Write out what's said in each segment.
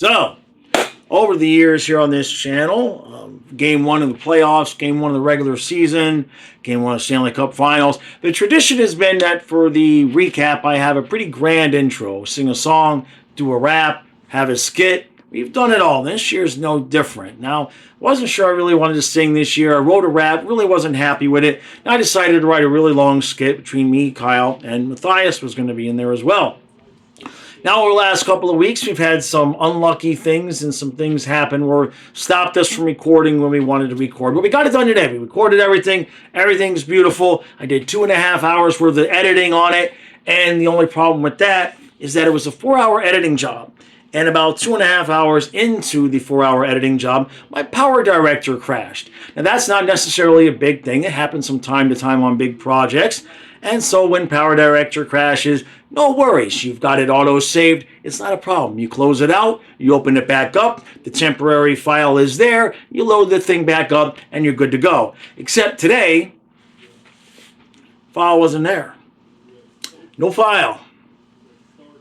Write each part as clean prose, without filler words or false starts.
So, over the years here on this channel, game one of the playoffs, game one of the regular season, game one of Stanley Cup Finals, the tradition has been that for the recap, I have a pretty grand intro. Sing a song, do a rap, have a skit. We've done it all. This year's no different. Now, wasn't sure I really wanted to sing this year. I wrote a rap, really wasn't happy with it. And I decided to write a really long skit between me, Kyle, and Matthias was going to be in there as well. Now, over the last couple of weeks, we've had some unlucky things and some things happen where stopped us from recording when we wanted to record. But we got it done today. We recorded everything. Everything's beautiful. I did 2.5 hours worth of editing on it. And the only problem with that is that it was a 4-hour editing job. And about 2.5 hours into the 4-hour editing job, my power director crashed. Now, that's not necessarily a big thing. It happens from time to time on big projects. And so when power director crashes, no worries. You've got it auto-saved. It's not a problem. You close it out, you open it back up, the temporary file is there, you load the thing back up, and you're good to go. Except today, file wasn't there. No file.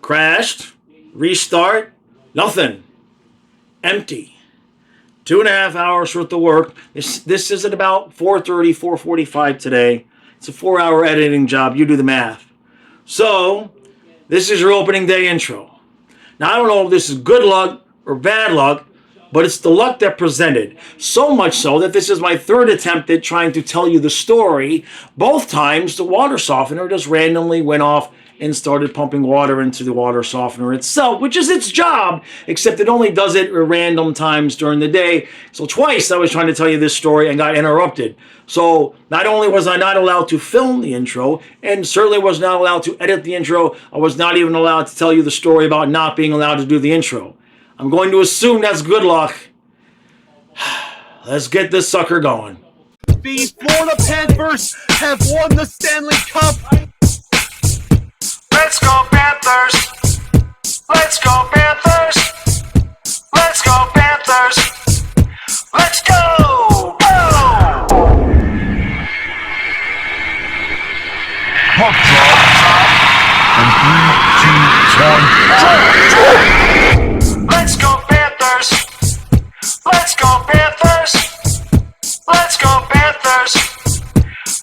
Crashed, restart, nothing. Empty. 2.5 hours worth of work. This is at about 4:30, 4:45 today. It's a 4-hour editing job. You do the math. So, this is your opening day intro. Now, I don't know if this is good luck or bad luck, but it's the luck that presented. So much so that this is my third attempt at trying to tell you the story. Both times, the water softener just randomly went off and started pumping water into the water softener itself, which is its job, except it only does it at random times during the day. So twice I was trying to tell you this story and got interrupted. So not only was I not allowed to film the intro, and certainly was not allowed to edit the intro, I was not even allowed to tell you the story about not being allowed to do the intro. I'm going to assume that's good luck. Let's get this sucker going. The Florida Panthers have won the Stanley Cup. Let's go Panthers! Let's go Panthers! Let's go Panthers! Let's go! Go! Puck drop. And 3, 2, 1, Let's go Panthers! Let's go Panthers! Let's go Panthers!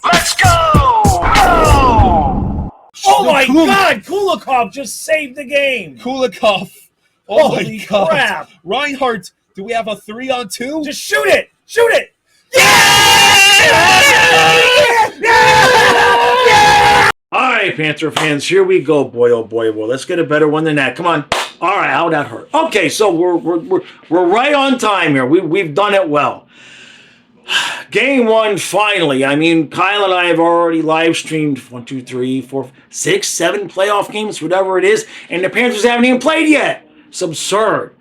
Let's go! Go! Oh my God! Kulikov just saved the game! Kulikov. Holy God. crap! Reinhardt, do we have a 3-on-2? Just shoot it! Shoot it! All right, Panther fans, here we go, boy, oh boy, well, let's get a better one than that. Come on. All right, how'd that hurt? Okay, so we're right on time here. We've done it well. Game one, finally. I mean, Kyle and I have already live streamed 1, 2, 3, 4, 6, 7 playoff games, whatever it is, and the Panthers haven't even played yet. It's absurd.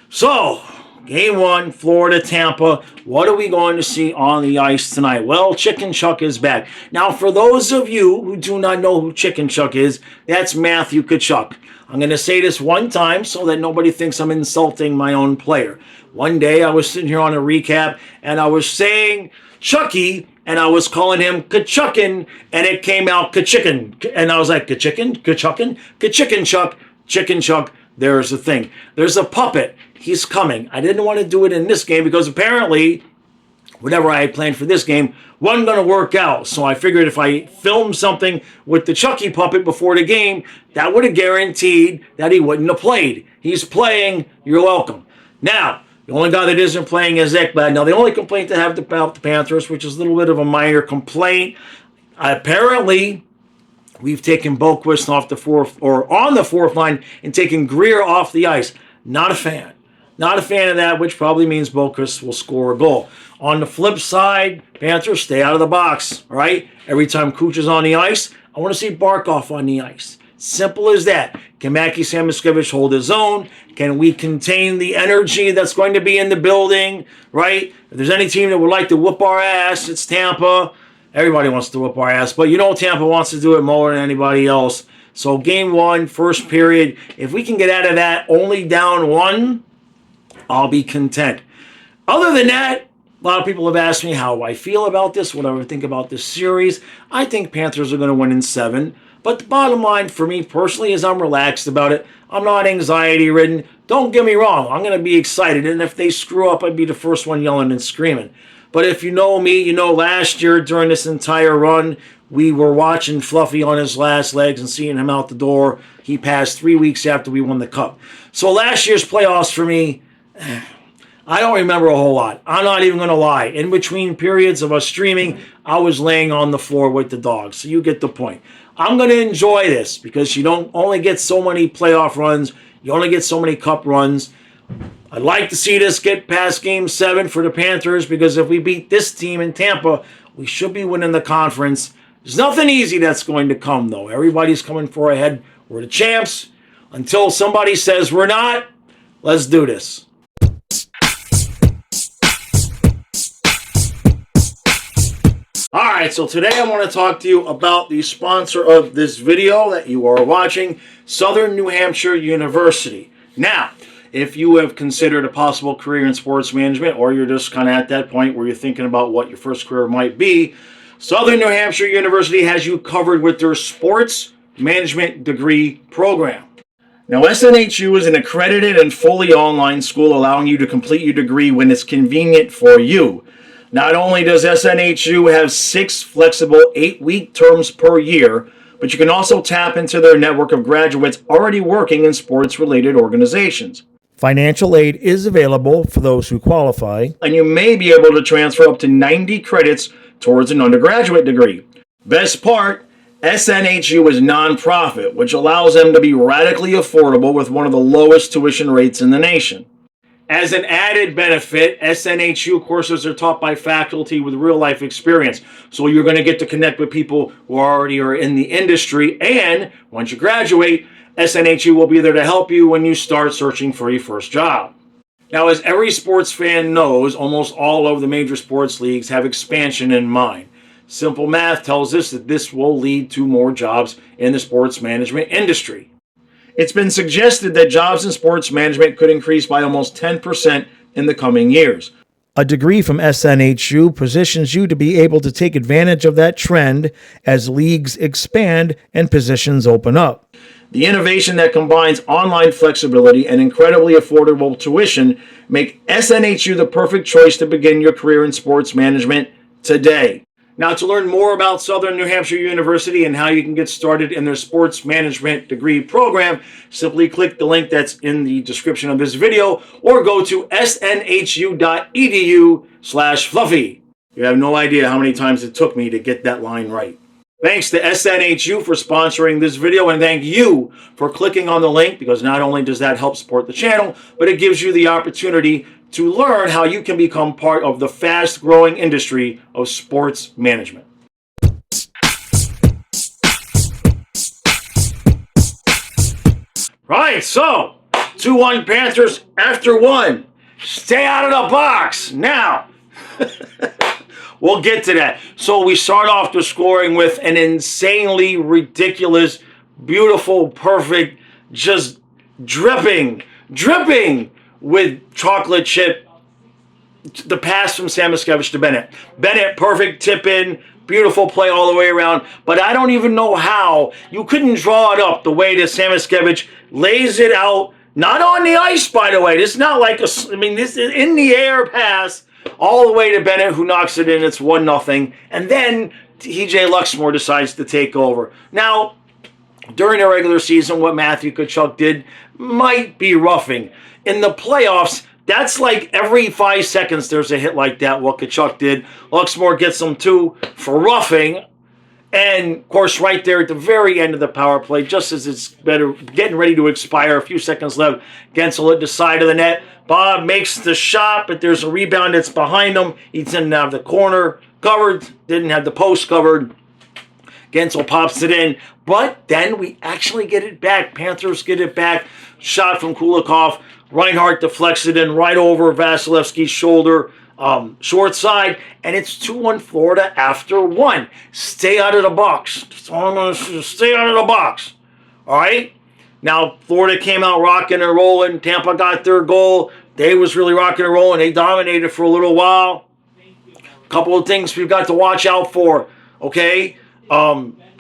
So, game one, Florida, Tampa. What are we going to see on the ice tonight? Well, Chicken Chuck is back. Now, for those of you who do not know who Chicken Chuck is, that's Matthew Tkachuk. I'm going to say this one time so that nobody thinks I'm insulting my own player. One day I was sitting here on a recap and I was saying Chucky and I was calling him Kachuckin and it came out Kachicken. And I was like, Kachicken, Kachuckin, Kachicken Chuck, Chicken Chuck. There's the thing. There's a puppet. He's coming. I didn't want to do it in this game because apparently whatever I had planned for this game wasn't going to work out. So I figured if I filmed something with the Chucky puppet before the game, that would have guaranteed that he wouldn't have played. He's playing. You're welcome. Now, the only guy that isn't playing is Ekblad. Now, the only complaint I have about the Panthers, which is a little bit of a minor complaint, apparently we've taken Boquist off the fourth, or on the fourth line, and taken Greer off the ice. Not a fan. Not a fan of that, which probably means Boquist will score a goal. On the flip side, Panthers, stay out of the box, all right? Every time Cooch is on the ice, I want to see Barkov on the ice. Simple as that. Can Mackie Samoskevich hold his own? Can we contain the energy that's going to be in the building, right? If there's any team that would like to whoop our ass, it's Tampa. Everybody wants to whoop our ass, but you know Tampa wants to do it more than anybody else. So game one, first period, if we can get out of that only down 1, I'll be content. Other than that, a lot of people have asked me how I feel about this, what I think about this series. I think Panthers are going to win in 7. But the bottom line for me personally is I'm relaxed about it. I'm not anxiety ridden. Don't get me wrong, I'm going to be excited. And if they screw up, I'd be the first one yelling and screaming. But if you know me, you know last year during this entire run, we were watching Fluffy on his last legs and seeing him out the door. He passed 3 weeks after we won the Cup. So last year's playoffs for me, I don't remember a whole lot. I'm not even going to lie. In between periods of us streaming, I was laying on the floor with the dogs. So you get the point. I'm going to enjoy this because you don't only get so many playoff runs. You only get so many Cup runs. I'd like to see this get past Game 7 for the Panthers because if we beat this team in Tampa, we should be winning the conference. There's nothing easy that's going to come, though. Everybody's coming for a head. We're the champs. Until somebody says we're not, let's do this. All right, so today I want to talk to you about the sponsor of this video that you are watching, Southern New Hampshire University. Now, if you have considered a possible career in sports management or you're just kind of at that point where you're thinking about what your first career might be, Southern New Hampshire University has you covered with their sports management degree program. Now, SNHU is an accredited and fully online school allowing you to complete your degree when it's convenient for you. Not only does SNHU have 6 flexible 8-week terms per year, but you can also tap into their network of graduates already working in sports-related organizations. Financial aid is available for those who qualify, and you may be able to transfer up to 90 credits towards an undergraduate degree. Best part, SNHU is nonprofit, which allows them to be radically affordable with one of the lowest tuition rates in the nation. As an added benefit, SNHU courses are taught by faculty with real-life experience. So you're going to get to connect with people who already are in the industry. And once you graduate, SNHU will be there to help you when you start searching for your first job. Now, as every sports fan knows, almost all of the major sports leagues have expansion in mind. Simple math tells us that this will lead to more jobs in the sports management industry. It's been suggested that jobs in sports management could increase by almost 10% in the coming years. A degree from SNHU positions you to be able to take advantage of that trend as leagues expand and positions open up. The innovation that combines online flexibility and incredibly affordable tuition make SNHU the perfect choice to begin your career in sports management today. Now, to learn more about Southern New Hampshire University and how you can get started in their sports management degree program, simply click the link that's in the description of this video or go to snhu.edu/fluffy. You have no idea how many times it took me to get that line right. Thanks to SNHU for sponsoring this video, and thank you for clicking on the link because not only does that help support the channel, but it gives you the opportunity to learn how you can become part of the fast-growing industry of sports management. Right, so 2-1 Panthers after 1. Stay out of the box. Now, we'll get to that. So we start off the scoring with an insanely ridiculous, beautiful, perfect, just dripping with chocolate chip, the pass from Samoskevich to Bennett. Bennett, perfect tip in, beautiful play all the way around. But I don't even know how you couldn't draw it up the way that Samoskevich lays it out. Not on the ice, by the way. This is not like this is in the air pass all the way to Bennett, who knocks it in. It's 1-0. And then TJ Luxmore decides to take over. Now, during the regular season, what Matthew Tkachuk did might be roughing. In the playoffs, that's like every 5 seconds there's a hit like that, what Tkachuk did. Luxmore gets them 2 for roughing. And, of course, right there at the very end of the power play, just as it's getting ready to expire, a few seconds left, Gensel at the side of the net. Bob makes the shot, but there's a rebound that's behind him. He didn't have the corner covered, didn't have the post covered. Gensel pops it in, but then we actually get it back. Panthers get it back. Shot from Kulikov. Reinhart deflects it in right over Vasilevsky's shoulder, short side, and it's 2-1 Florida after 1. Stay out of the box. That's all I'm going to say. Stay out of the box. All right? Now, Florida came out rocking and rolling. Tampa got their goal. They was really rocking and rolling. They dominated for a little while. A couple of things we've got to watch out for, okay?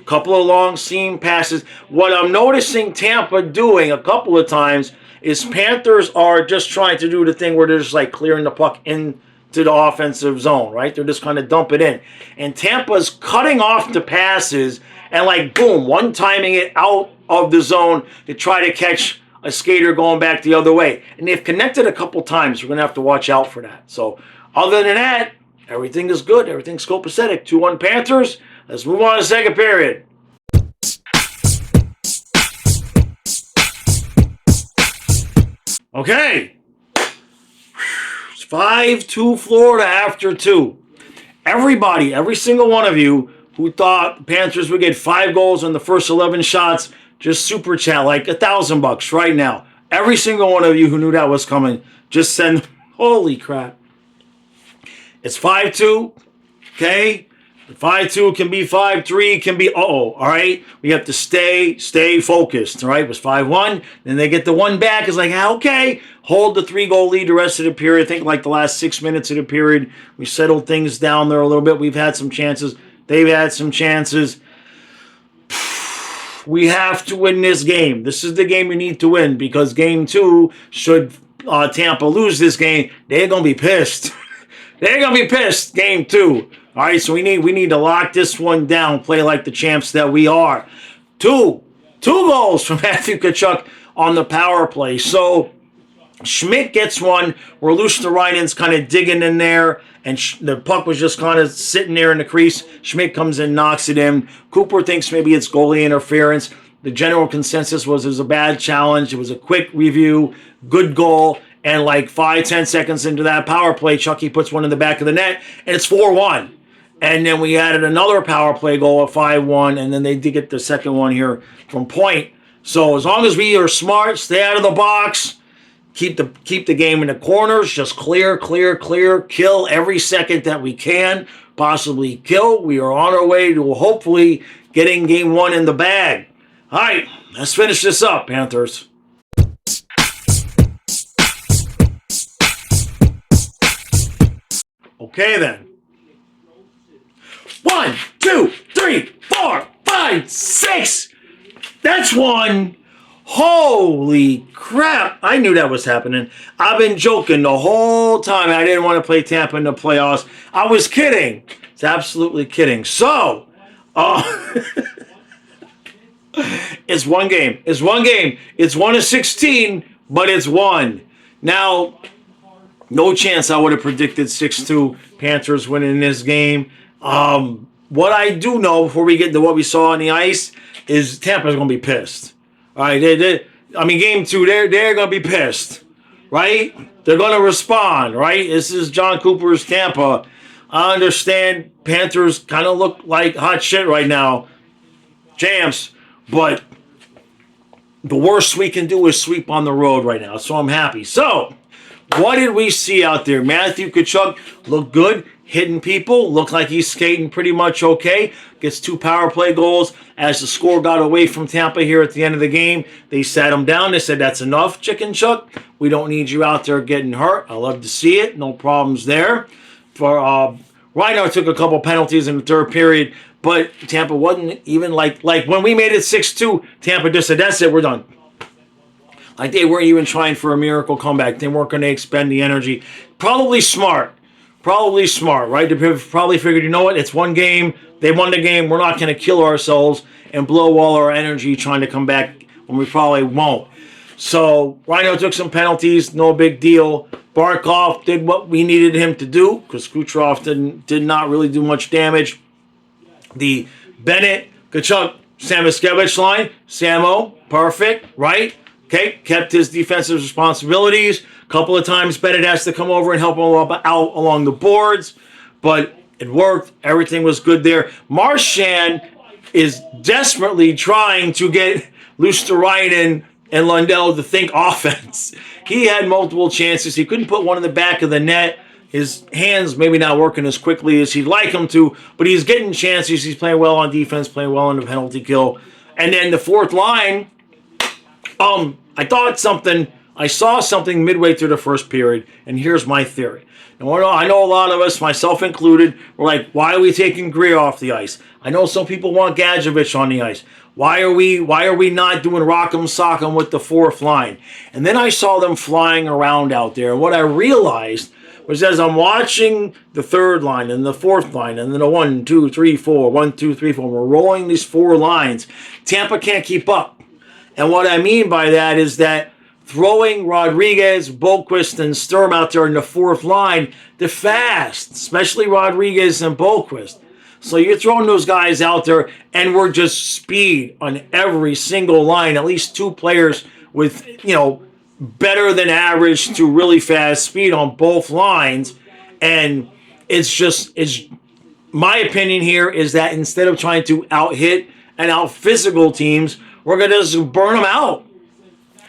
couple of long seam passes. What I'm noticing Tampa doing a couple of times is Panthers are just trying to do the thing where they're just like clearing the puck into the offensive zone, right? They're just kind of dump it in. And Tampa's cutting off the passes and like, boom, one-timing it out of the zone to try to catch a skater going back the other way. And they've connected a couple times. We're going to have to watch out for that. So other than that, everything is good. Everything's copacetic. 2-1 Panthers. Let's move on to the second period. Okay. It's 5-2 Florida after 2. Everybody, every single one of you who thought Panthers would get 5 goals on the first 11 shots, just super chat like $1,000 right now. Every single one of you who knew that was coming, just send, holy crap. It's 5-2, okay? 5-2 can be 5-3, can be all right? We have to stay focused, all right? It was 5-1, then they get the one back. It's like, okay, hold the 3-goal lead the rest of the period. I think like the last 6 minutes of the period, we settled things down there a little bit. We've had some chances. They've had some chances. We have to win this game. This is the game we need to win because game 2, should Tampa lose this game, they're going to be pissed. They're going to be pissed, game 2. All right, so we need to lock this one down, play like the champs that we are. Two goals from Matthew Tkachuk on the power play. So Schmidt gets one where Luosterainen's kind of digging in there, and the puck was just kind of sitting there in the crease. Schmidt comes in, knocks it in. Cooper thinks maybe it's goalie interference. The general consensus was it was a bad challenge. It was a quick review, good goal. And like 5-10 seconds into that power play, Chucky puts one in the back of the net, and it's 4-1. And then we added another power play goal at 5-1, and then they did get the second one here from Point. So as long as we are smart, stay out of the box, keep the game in the corners, just clear, kill every second that we can possibly kill. We are on our way to hopefully getting game 1 in the bag. All right, let's finish this up, Panthers. Okay then. 1, 2, 3, 4, 5, 6. That's one. Holy crap. I knew that was happening. I've been joking the whole time. I didn't want to play Tampa in the playoffs. I was kidding. It's absolutely kidding. So, it's one game. It's one game. It's 1 of 16, but it's one. Now, no chance I would have predicted 6-2 Panthers winning this game. What I do know before we get into what we saw on the ice is Tampa's going to be pissed. All right, game 2, they're going to be pissed, right? They're going to respond, right? This is John Cooper's Tampa. I understand Panthers kind of look like hot shit right now, champs, but the worst we can do is sweep on the road right now, so I'm happy. So, what did we see out there? Matthew Tkachuk looked good, hitting people, looked like he's skating pretty much okay. Gets 2 power play goals. As the score got away from Tampa here at the end of the game, they sat him down. They said, that's enough, Chicken Chuck. We don't need you out there getting hurt. I love to see it. No problems there. For Rhino took a couple penalties in the third period, but Tampa wasn't even like when we made it 6-2, Tampa just said, that's it, we're done. Like they weren't even trying for a miracle comeback. They weren't going to expend the energy. Probably smart, right? They probably figured, you know what, it's one game. They won the game. We're not going to kill ourselves and blow all our energy trying to come back when we probably won't. So Rhino took some penalties, no big deal. Barkov did what we needed him to do because Kucherov did not really do much damage. The Bennett, Tkachuk, Samoskevich line, Samo, perfect, right? Okay, kept his defensive responsibilities. A couple of times Bennett has to come over and help him out along the boards, but it worked. Everything was good there. Marchand is desperately trying to get Luosterainen and Lundell to think offense. He had multiple chances. He couldn't put one in the back of the net. His hands maybe not working as quickly as he'd like him to, but he's getting chances. He's playing well on defense, playing well on the penalty kill. And then the fourth line, I thought something I saw something midway through the first period, and here's my theory. Now, I know a lot of us, myself included, were like, why are we taking Greer off the ice? I know some people want Gadjevich on the ice. Why are we not doing Rock'em Sock'em with the fourth line? And then I saw them flying around out there, and what I realized was as I'm watching the third line and the fourth line and then the 1, 2, 3, 4, 1, 2, 3, 4, we're rolling these four lines, Tampa can't keep up. And what I mean by that is that throwing Rodriguez, Boqvist, and Sturm out there in the fourth line, they're fast, especially Rodriguez and Boqvist. So you're throwing those guys out there, and we're just speed on every single line. At least two players with, better than average to really fast speed on both lines. And it's my opinion here is that instead of trying to out-hit and out-physical teams, we're going to just burn them out.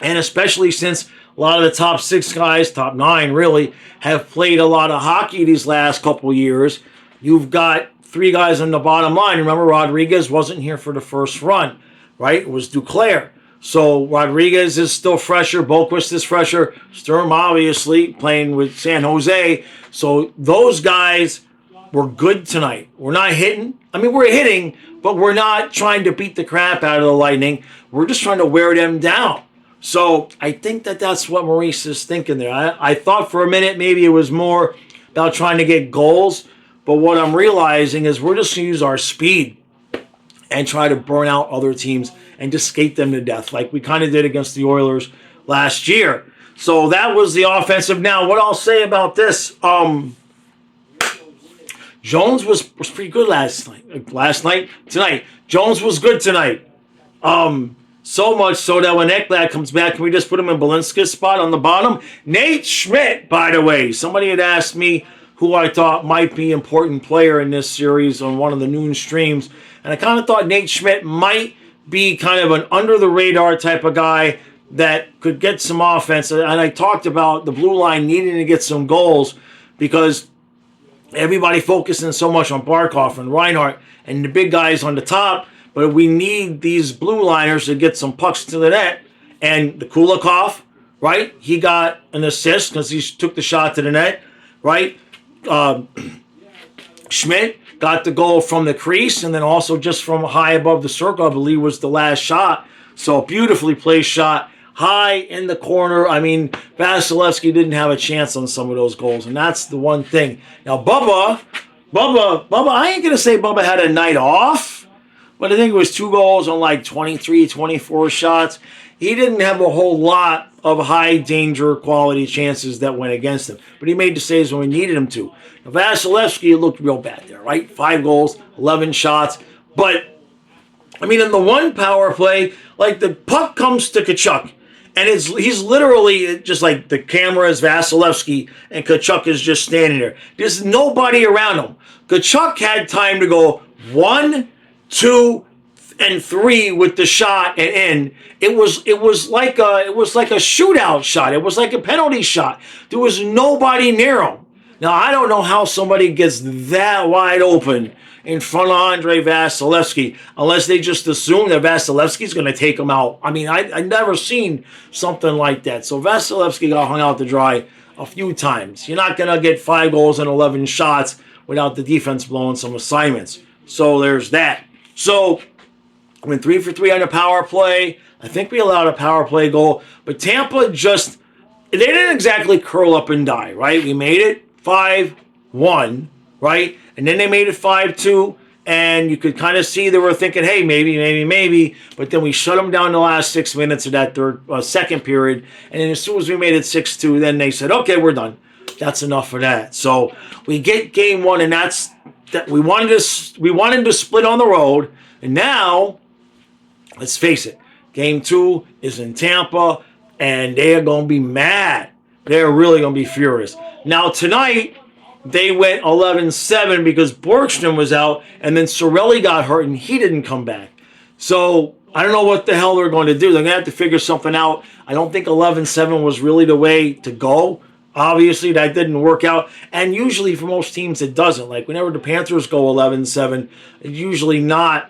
And especially since a lot of the top 6 guys, top 9 really, have played a lot of hockey these last couple years, you've got 3 guys on the bottom line. Remember, Rodriguez wasn't here for the first run, right? It was Duclair. So Rodriguez is still fresher. Boqvist is fresher. Sturm, obviously, playing with San Jose. So those guys were good tonight. We're not hitting. I mean, we're hitting, but we're not trying to beat the crap out of the Lightning. We're just trying to wear them down. So I think that's what Maurice is thinking there. I thought for a minute maybe it was more about trying to get goals. But what I'm realizing is we're just going to use our speed and try to burn out other teams and just skate them to death like we kind of did against the Oilers last year. So that was the offensive. Now, what I'll say about this, Jones was pretty good tonight. Jones was good tonight. So much so that when Ekblad comes back, can we just put him in Balinska's spot on the bottom? Nate Schmidt, by the way. Somebody had asked me who I thought might be an important player in this series on one of the noon streams. And I kind of thought Nate Schmidt might be kind of an under-the-radar type of guy that could get some offense. And I talked about the blue line needing to get some goals because everybody focusing so much on Barkov and Reinhart and the big guys on the top. But we need these blue liners to get some pucks to the net. And the Kulikov, right? He got an assist because he took the shot to the net, right? Schmidt got the goal from the crease and then also just from high above the circle, I believe was the last shot. So beautifully placed shot, high in the corner. I mean, Vasilevsky didn't have a chance on some of those goals, and that's the one thing. Now, Bubba, I ain't going to say Bubba had a night off, but I think it was 2 goals on like 23, 24 shots. He didn't have a whole lot of high danger quality chances that went against him. But he made the saves when we needed him to. Now, Vasilevsky looked real bad there, right? 5 goals, 11 shots. But, I mean, in the one power play, like the puck comes to Tkachuk. And he's literally just like the camera is Vasilevsky and Tkachuk is just standing there. There's nobody around him. Tkachuk had time to go 1, 2, and 3 with the shot and in. It was like a shootout shot. It was like a penalty shot. There was nobody near him. Now I don't know how somebody gets that wide open in front of Andrei Vasilevsky unless they just assume that Vasilevsky's going to take him out. I mean, I never seen something like that. So Vasilevsky got hung out to dry a few times. You're not going to get 5 goals and 11 shots without the defense blowing some assignments. So there's that. So I went 3 for 3 on the power play. I think we allowed a power play goal. But Tampa they didn't exactly curl up and die, right? We made it 5-1, right? And then they made it 5-2. And you could kind of see they were thinking, hey, maybe. But then we shut them down the last 6 minutes of that second period. And then as soon as we made it 6-2, then they said, okay, we're done. That's enough for that. So we get game 1, and that's that. We wanted to split on the road. And now, let's face it, game 2 is in Tampa, and they are going to be mad. They're really going to be furious. Now, tonight, they went 11-7 because Borgstrom was out, and then Cirelli got hurt, and he didn't come back. So I don't know what the hell they're going to do. They're going to have to figure something out. I don't think 11-7 was really the way to go. Obviously, that didn't work out. And usually for most teams, it doesn't. Like whenever the Panthers go 11-7, it's usually not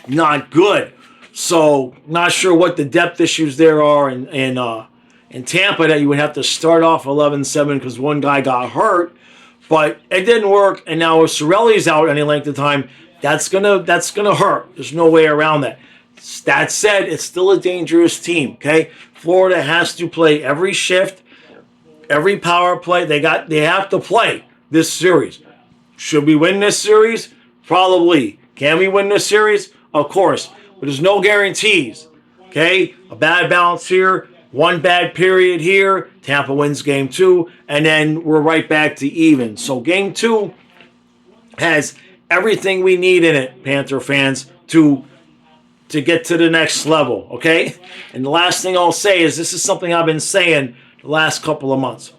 not good. So not sure what the depth issues there are in in Tampa that you would have to start off 11-7 because one guy got hurt, but it didn't work. And now if Cirelli's out any length of time, that's gonna hurt. There's no way around that. That said, it's still a dangerous team. Okay, Florida has to play every shift, every power play. They have to play this series. Should we win this series? Probably. Can we win this series? Of course. But there's no guarantees. Okay? A bad bounce here, one bad period here. Tampa wins game 2, and then we're right back to even. So game 2 has everything we need in it, Panther fans, to get to the next level. Okay? And the last thing I'll say is this is something I've been saying the last couple of months.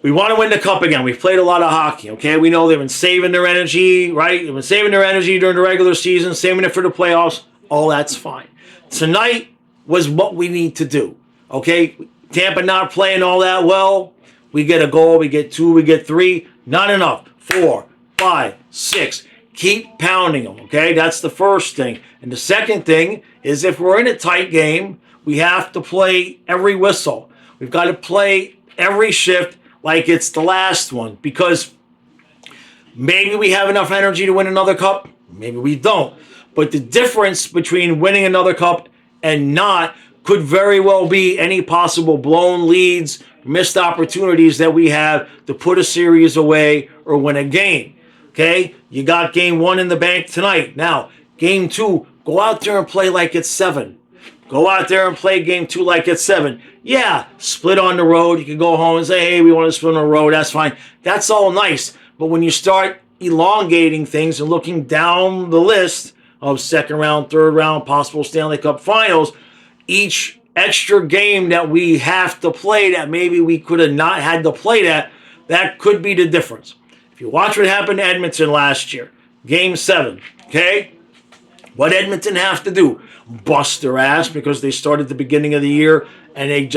We want to win the cup again. We've played a lot of hockey, okay? We know they've been saving their energy, right? They've been saving their energy during the regular season, saving it for the playoffs. All that's fine. Tonight was what we need to do, okay? Tampa not playing all that well. We get a goal, we get 2, we get 3. Not enough. 4, 5, 6. Keep pounding them, okay? That's the first thing. And the second thing is if we're in a tight game, we have to play every whistle. We've got to play every shift like it's the last one, because maybe we have enough energy to win another cup, maybe we don't. But the difference between winning another cup and not could very well be any possible blown leads, missed opportunities that we have to put a series away or win a game. Okay? You got game 1 in the bank tonight. Now, game 2, go out there and play like it's 7. Go out there and play game 2 like it's 7. Yeah, split on the road. You can go home and say, hey, we want to split on the road. That's fine. That's all nice. But when you start elongating things and looking down the list of second round, third round, possible Stanley Cup finals, each extra game that we have to play that maybe we could have not had to play that could be the difference. If you watch what happened to Edmonton last year, game 7, okay? What Edmonton have to do? Bust their ass because they started the beginning of the year and they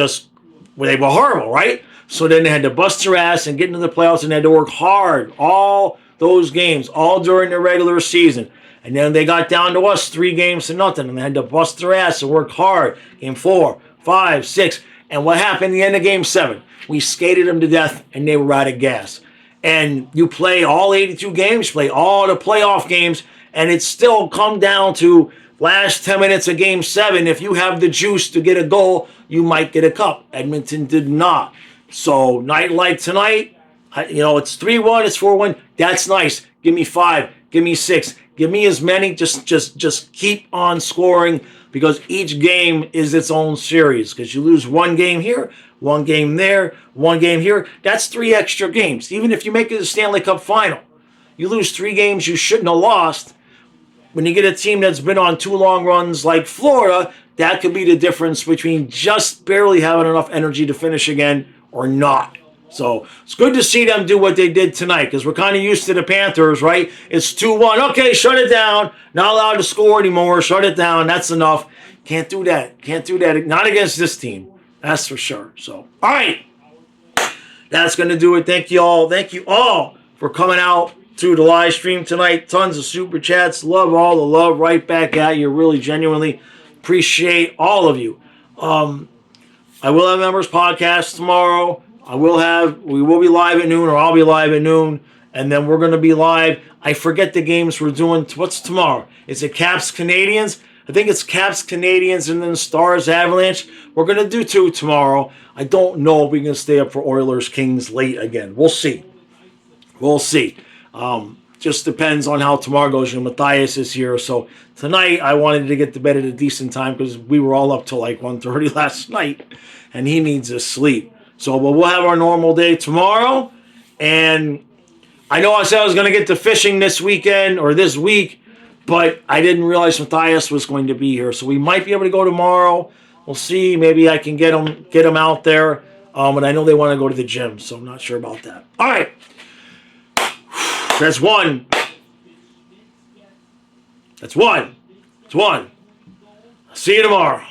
were horrible, right? So then they had to bust their ass and get into the playoffs and they had to work hard all those games, all during the regular season. And then they got down to us 3-0 and they had to bust their ass and work hard. Game 4, 5, 6. And what happened at the end of game 7? We skated them to death and they were out of gas. And you play all 82 games, you play all the playoff games, and it's still come down to last 10 minutes of game 7. If you have the juice to get a goal, you might get a cup. Edmonton did not. So night like tonight, it's 3-1, it's 4-1. That's nice. Give me 5. Give me 6. Give me as many. Just keep on scoring because each game is its own series. Because you lose one game here, one game there, one game here. That's 3 extra games. Even if you make it a Stanley Cup final, you lose 3 games you shouldn't have lost. When you get a team that's been on 2 long runs like Florida, that could be the difference between just barely having enough energy to finish again or not. So it's good to see them do what they did tonight because we're kind of used to the Panthers, right? It's 2-1. Okay, shut it down. Not allowed to score anymore. Shut it down. That's enough. Can't do that. Can't do that. Not against this team. That's for sure. So, all right. That's going to do it. Thank you all. Thank you all for coming out to the live stream tonight. Tons of super chats. Love all the love right back at you. Really genuinely appreciate all of you. I will have members podcast tomorrow. We will be live at noon, or I'll be live at noon, and then we're going to be live. I forget the games we're doing. What's tomorrow? Is it Caps Canadiens? I think it's Caps Canadiens and then Stars Avalanche. We're going to do 2 tomorrow. I don't know if we can stay up for Oilers Kings late again. We'll see. We'll see. Just depends on how tomorrow goes. Matthias is here. So tonight I wanted to get to bed at a decent time because we were all up till like 1:30 last night. And he needs his sleep. So but we'll have our normal day tomorrow. And I know I said I was going to get to fishing this weekend or this week. But I didn't realize Matthias was going to be here. So we might be able to go tomorrow. We'll see. Maybe I can get him out there. But I know they want to go to the gym. So I'm not sure about that. All right. That's one. That's one. See you tomorrow.